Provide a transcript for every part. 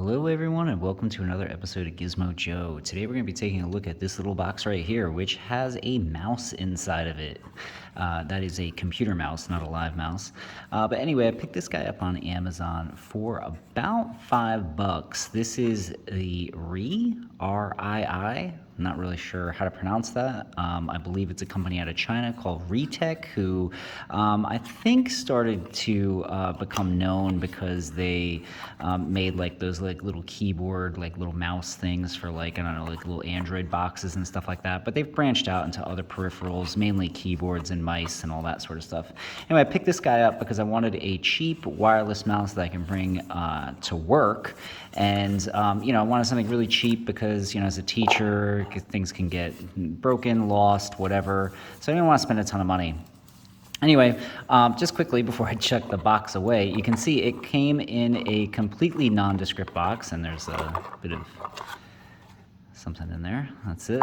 Hello everyone and welcome to another episode of Gizmo Joe. Today we're going to be taking a look at this little box right here, which has a mouse inside of it. That is a computer mouse, not a live mouse. But anyway, I picked this guy up on Amazon for about $5. This is the R-I-I. Not really sure how to pronounce that. I believe it's a company out of China called Retech, who I think started to become known because they made like those like little keyboard, like little mouse things for like, I don't know, like little Android boxes and stuff like that. But they've branched out into other peripherals, mainly keyboards and mice and all that sort of stuff. Anyway, I picked this guy up because I wanted a cheap wireless mouse that I can bring to work. And, I wanted something really cheap because, as a teacher, things can get broken, lost, whatever. So I didn't want to spend a ton of money. Anyway, just quickly before I chuck the box away, you can see it came in a completely nondescript box, and there's a bit of something in there. That's it.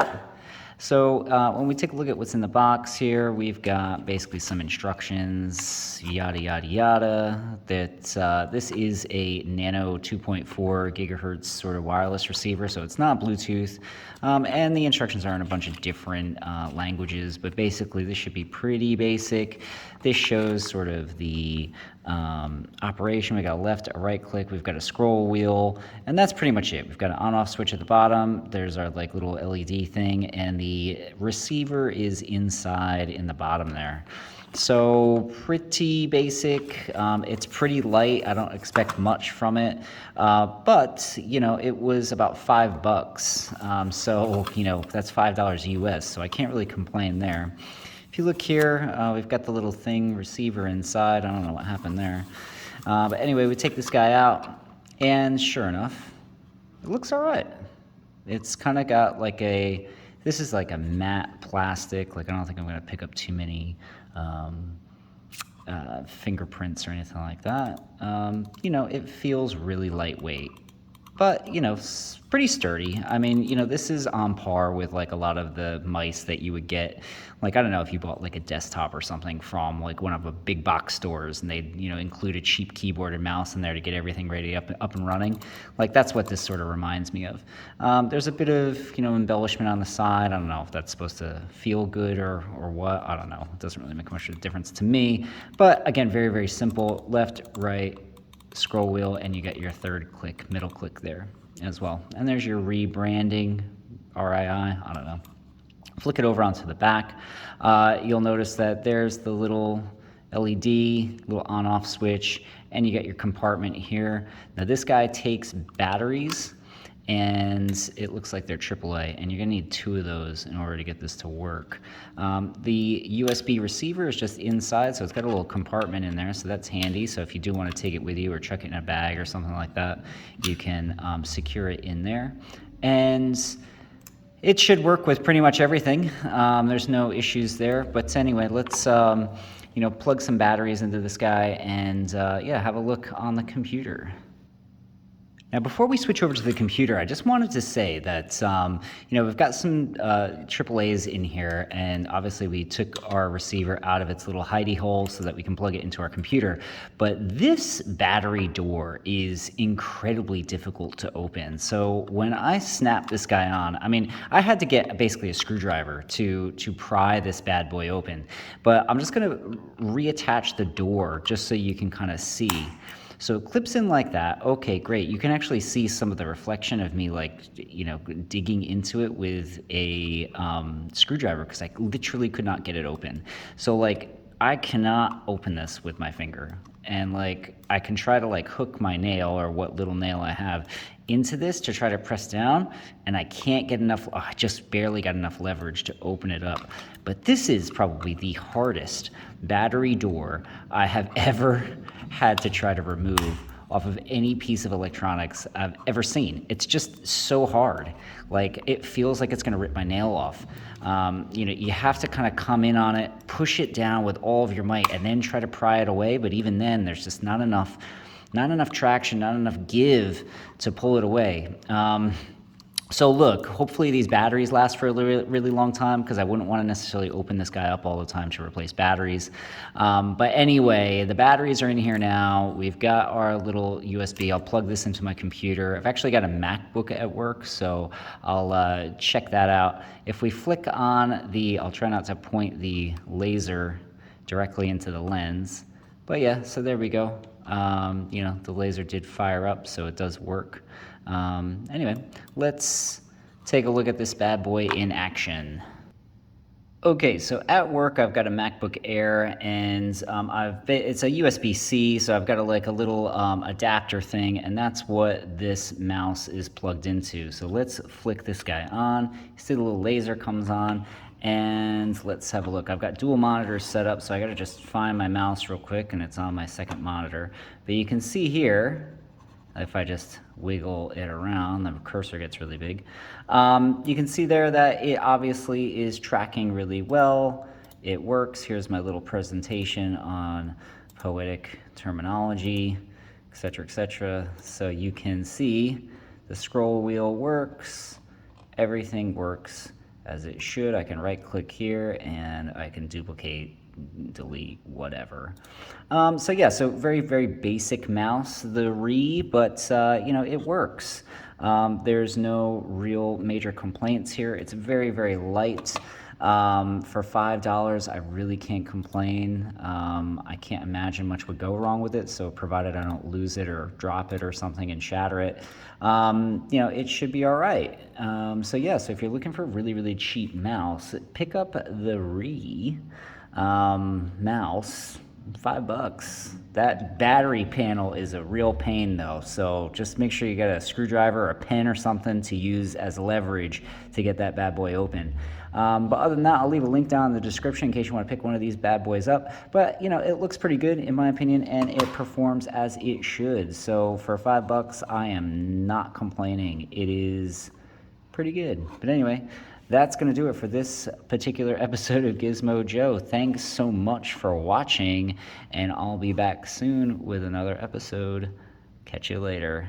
So when we take a look at what's in the box here, we've got basically some instructions, yada, yada, yada, that this is a Nano 2.4 gigahertz sort of wireless receiver, so it's not Bluetooth, and the instructions are in a bunch of different languages, but basically this should be pretty basic. This shows sort of the operation. We got a left, a right click, we've got a scroll wheel, and that's pretty much it. We've got an on-off switch at the bottom, there's our like little LED thing, and the receiver is inside in the bottom there. So pretty basic. It's pretty light. I don't expect much from it, but it was about $5. So that's $5 US. So I can't really complain there. If you look here, we've got the little thing receiver inside. I don't know what happened there. But anyway, we take this guy out, and sure enough, it looks all right. It's kind of got like this is like a matte plastic. Like I don't think I'm going to pick up too many fingerprints or anything like that. It feels really lightweight. But, pretty sturdy. I mean, this is on par with, like, a lot of the mice that you would get. Like, I don't know if you bought, like, a desktop or something from, like, one of the big box stores, and they'd, include a cheap keyboard and mouse in there to get everything ready up and running. Like, that's what this sort of reminds me of. There's a bit of, embellishment on the side. I don't know if that's supposed to feel good or what. I don't know. It doesn't really make much of a difference to me. But, again, very, very simple. Left, right, scroll wheel, and you get your third click, middle click there as well. And there's your rebranding, RII, I don't know. Flick it over onto the back. You'll notice that there's the little LED, little on-off switch, and you get your compartment here. Now this guy takes batteries, and it looks like they're AAA, and you're gonna need 2 of those in order to get this to work. The USB receiver is just inside, so it's got a little compartment in there, so that's handy. So if you do want to take it with you or chuck it in a bag or something like that, you can secure it in there. And it should work with pretty much everything. There's no issues there. But anyway, let's plug some batteries into this guy and have a look on the computer. Now, before we switch over to the computer, I just wanted to say that, we've got some AAAs in here, and obviously we took our receiver out of its little hidey hole so that we can plug it into our computer. But this battery door is incredibly difficult to open. So when I snapped this guy on, I had to get basically a screwdriver to pry this bad boy open. But I'm just going to reattach the door just so you can kind of see. So it clips in like that. Okay, great. You can actually see some of the reflection of me, digging into it with a screwdriver because I literally could not get it open. So, I cannot open this with my finger. And, I can try to, hook my nail or what little nail I have into this to try to press down, and I can't get enough. I just barely got enough leverage to open it up. But this is probably the hardest battery door I have ever had to try to remove off of any piece of electronics I've ever seen. It's just so hard. It feels like it's gonna rip my nail off. You have to kind of come in on it, push it down with all of your might, and then try to pry it away. But even then, there's just not enough traction, not enough give to pull it away. So look, hopefully these batteries last for a really, really long time because I wouldn't want to necessarily open this guy up all the time to replace batteries. But anyway, the batteries are in here now. We've got our little USB. I'll plug this into my computer. I've actually got a MacBook at work, so I'll check that out. If we flick on I'll try not to point the laser directly into the lens. But yeah, so there we go. The laser did fire up, so it does work. Anyway, let's take a look at this bad boy in action. Okay, so at work I've got a MacBook Air, and it's a USB-C, so I've got a little adapter thing, and that's what this mouse is plugged into. So let's flick this guy on. You see the little laser comes on, and let's have a look. I've got dual monitors set up, so I gotta just find my mouse real quick, and it's on my second monitor. But you can see here, if I just wiggle it around, the cursor gets really big. You can see there that it obviously is tracking really well. It works. Here's my little presentation on poetic terminology, etc., etc. So you can see the scroll wheel works. Everything works as it should. I can right click here and I can duplicate, delete, whatever. So very, very basic mouse, but it works. There's no real major complaints here. It's very, very light. For $5, I really can't complain. I can't imagine much would go wrong with it, so provided I don't lose it or drop it or something and shatter it, it should be all right. So if you're looking for a really, really cheap mouse, pick up the mouse. $5. That battery panel is a real pain though, so just make sure you got a screwdriver or a pen or something to use as leverage to get that bad boy open. But other than that, I'll leave a link down in the description in case you want to pick one of these bad boys up. But it looks pretty good in my opinion, and it performs as it should. So for $5, I am not complaining. It is pretty good. But anyway, that's going to do it for this particular episode of Gizmo Joe. Thanks so much for watching, and I'll be back soon with another episode. Catch you later.